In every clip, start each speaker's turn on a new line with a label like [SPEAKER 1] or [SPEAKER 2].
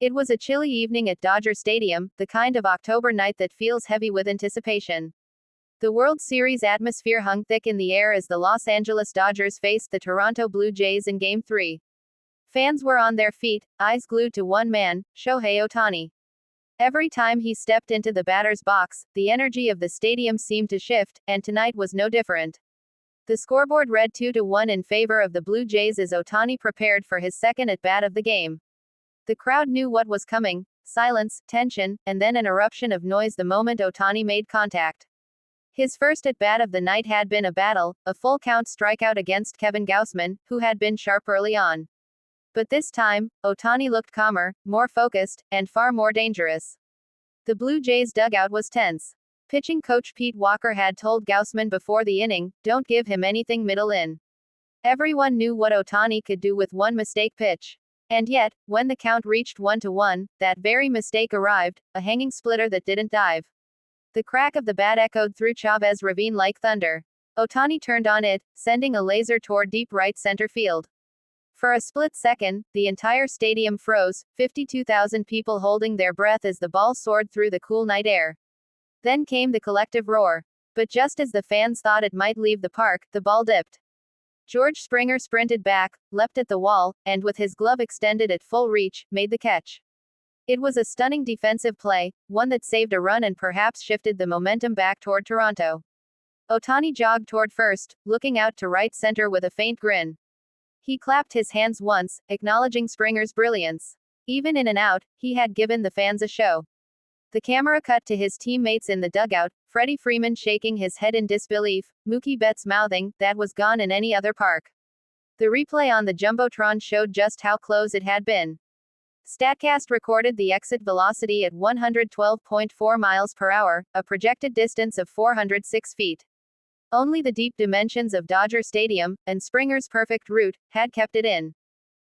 [SPEAKER 1] It was a chilly evening at Dodger Stadium, the kind of October night that feels heavy with anticipation. The World Series atmosphere hung thick in the air as the Los Angeles Dodgers faced the Toronto Blue Jays in Game 3. Fans were on their feet, eyes glued to one man, Shohei Ohtani. Every time he stepped into the batter's box, the energy of the stadium seemed to shift, and tonight was no different. The scoreboard read 2-1 in favor of the Blue Jays as Ohtani prepared for his second at-bat of the game. The crowd knew what was coming: silence, tension, and then an eruption of noise the moment Ohtani made contact. His first at-bat of the night had been a battle, a full-count strikeout against Kevin Gausman, who had been sharp early on. But this time, Ohtani looked calmer, more focused, and far more dangerous. The Blue Jays dugout was tense. Pitching coach Pete Walker had told Gausman before the inning, "Don't give him anything middle in." Everyone knew what Ohtani could do with one mistake pitch. And yet, when the count reached 1-1, that very mistake arrived, a hanging splitter that didn't dive. The crack of the bat echoed through Chavez Ravine like thunder. Ohtani turned on it, sending a laser toward deep right center field. For a split second, the entire stadium froze, 52,000 people holding their breath as the ball soared through the cool night air. Then came the collective roar. But just as the fans thought it might leave the park, the ball dipped. George Springer sprinted back, leapt at the wall, and with his glove extended at full reach, made the catch. It was a stunning defensive play, one that saved a run and perhaps shifted the momentum back toward Toronto. Ohtani jogged toward first, looking out to right center with a faint grin. He clapped his hands once, acknowledging Springer's brilliance. Even in and out, he had given the fans a show. The camera cut to his teammates in the dugout, Freddie Freeman shaking his head in disbelief, Mookie Betts mouthing, "That was gone in any other park." The replay on the Jumbotron showed just how close it had been. Statcast recorded the exit velocity at 112.4 miles per hour, a projected distance of 406 feet. Only the deep dimensions of Dodger Stadium, and Springer's perfect route, had kept it in.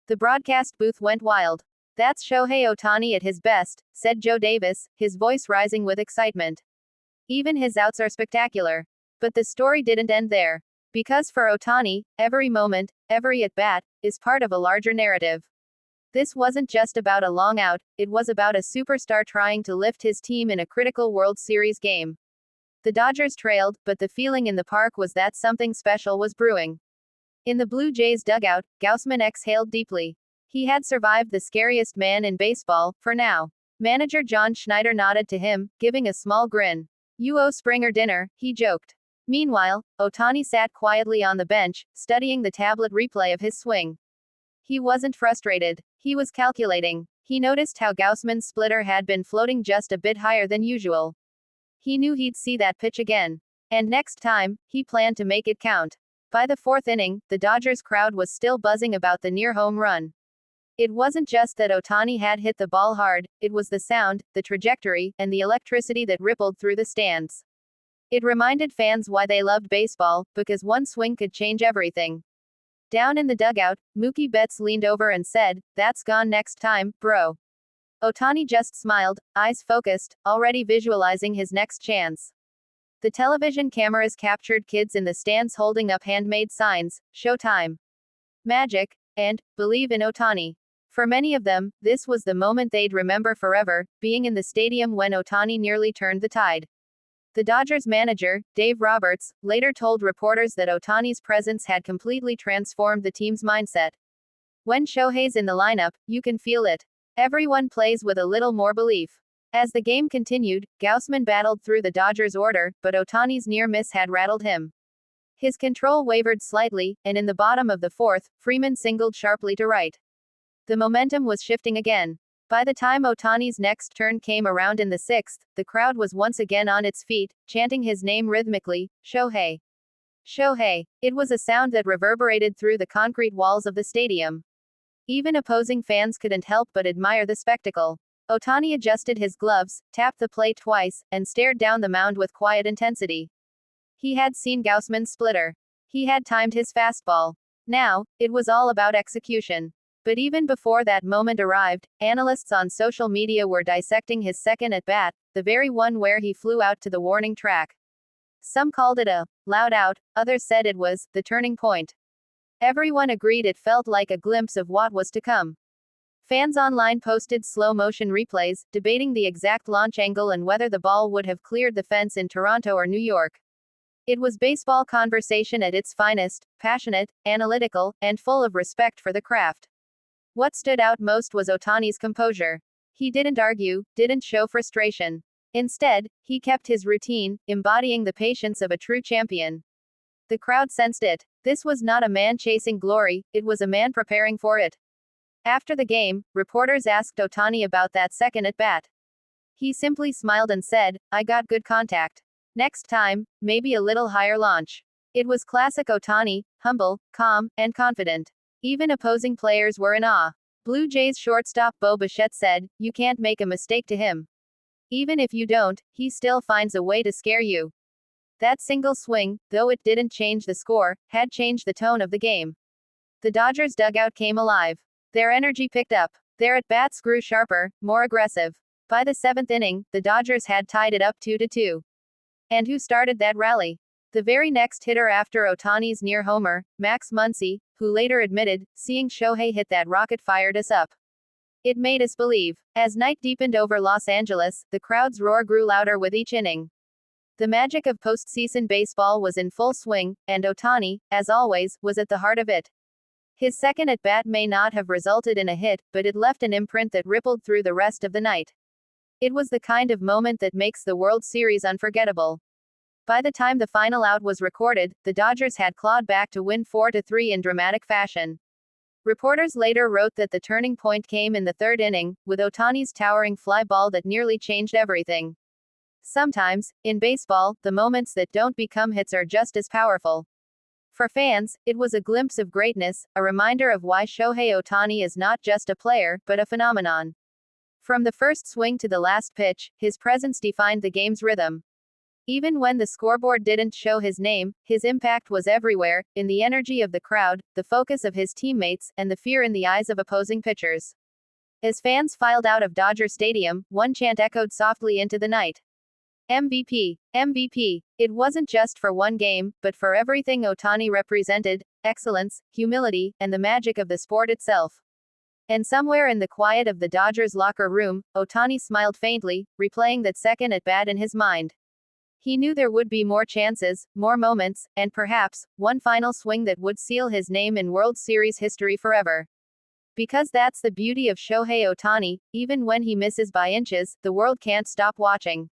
[SPEAKER 1] The broadcast booth went wild. "That's Shohei Ohtani at his best," said Joe Davis, his voice rising with excitement. "Even his outs are spectacular." But the story didn't end there. Because for Ohtani, every moment, every at-bat, is part of a larger narrative. This wasn't just about a long out, it was about a superstar trying to lift his team in a critical World Series game. The Dodgers trailed, but the feeling in the park was that something special was brewing. In the Blue Jays dugout, Gausman exhaled deeply. He had survived the scariest man in baseball, for now. Manager John Schneider nodded to him, giving a small grin. "You owe Springer dinner," he joked. Meanwhile, Ohtani sat quietly on the bench, studying the tablet replay of his swing. He wasn't frustrated. He was calculating. He noticed how Gausman's splitter had been floating just a bit higher than usual. He knew he'd see that pitch again. And next time, he planned to make it count. By the fourth inning, the Dodgers crowd was still buzzing about the near home run. It wasn't just that Ohtani had hit the ball hard, it was the sound, the trajectory, and the electricity that rippled through the stands. It reminded fans why they loved baseball, because one swing could change everything. Down in the dugout, Mookie Betts leaned over and said, "That's gone next time, bro." Ohtani just smiled, eyes focused, already visualizing his next chance. The television cameras captured kids in the stands holding up handmade signs, "Showtime," "Magic," and "Believe in Ohtani." For many of them, this was the moment they'd remember forever, being in the stadium when Ohtani nearly turned the tide. The Dodgers manager, Dave Roberts, later told reporters that Ohtani's presence had completely transformed the team's mindset. "When Shohei's in the lineup, you can feel it. Everyone plays with a little more belief." As the game continued, Gausman battled through the Dodgers' order, but Ohtani's near miss had rattled him. His control wavered slightly, and in the bottom of the fourth, Freeman singled sharply to right. The momentum was shifting again. By the time Ohtani's next turn came around in the sixth, the crowd was once again on its feet, chanting his name rhythmically, "Shohei. Shohei." It was a sound that reverberated through the concrete walls of the stadium. Even opposing fans couldn't help but admire the spectacle. Ohtani adjusted his gloves, tapped the plate twice, and stared down the mound with quiet intensity. He had seen Gausman's splitter. He had timed his fastball. Now, it was all about execution. But even before that moment arrived, analysts on social media were dissecting his second at-bat, the very one where he flew out to the warning track. Some called it a loud out, others said it was the turning point. Everyone agreed it felt like a glimpse of what was to come. Fans online posted slow-motion replays, debating the exact launch angle and whether the ball would have cleared the fence in Toronto or New York. It was baseball conversation at its finest, passionate, analytical, and full of respect for the craft. What stood out most was Ohtani's composure. He didn't argue, didn't show frustration. Instead, he kept his routine, embodying the patience of a true champion. The crowd sensed it. This was not a man chasing glory, it was a man preparing for it. After the game, reporters asked Ohtani about that second at bat. He simply smiled and said, "I got good contact. Next time, maybe a little higher launch." It was classic Ohtani, humble, calm, and confident. Even opposing players were in awe. Blue Jays shortstop Bo Bichette said, "You can't make a mistake to him. Even if you don't, he still finds a way to scare you." That single swing, though it didn't change the score, had changed the tone of the game. The Dodgers dugout came alive. Their energy picked up. Their at-bats grew sharper, more aggressive. By the seventh inning, the Dodgers had tied it up 2-2. And who started that rally? The very next hitter after Ohtani's near homer, Max Muncy, who later admitted, "Seeing Shohei hit that rocket fired us up. It made us believe." As night deepened over Los Angeles, the crowd's roar grew louder with each inning. The magic of postseason baseball was in full swing, and Ohtani, as always, was at the heart of it. His second at-bat may not have resulted in a hit, but it left an imprint that rippled through the rest of the night. It was the kind of moment that makes the World Series unforgettable. By the time the final out was recorded, the Dodgers had clawed back to win 4-3 in dramatic fashion. Reporters later wrote that the turning point came in the third inning, with Ohtani's towering fly ball that nearly changed everything. Sometimes, in baseball, the moments that don't become hits are just as powerful. For fans, it was a glimpse of greatness, a reminder of why Shohei Ohtani is not just a player, but a phenomenon. From the first swing to the last pitch, his presence defined the game's rhythm. Even when the scoreboard didn't show his name, his impact was everywhere, in the energy of the crowd, the focus of his teammates, and the fear in the eyes of opposing pitchers. As fans filed out of Dodger Stadium, one chant echoed softly into the night. MVP, MVP. It wasn't just for one game, but for everything Ohtani represented: excellence, humility, and the magic of the sport itself. And somewhere in the quiet of the Dodgers locker room, Ohtani smiled faintly, replaying that second at bat in his mind. He knew there would be more chances, more moments, and perhaps, one final swing that would seal his name in World Series history forever. Because that's the beauty of Shohei Ohtani, even when he misses by inches, the world can't stop watching.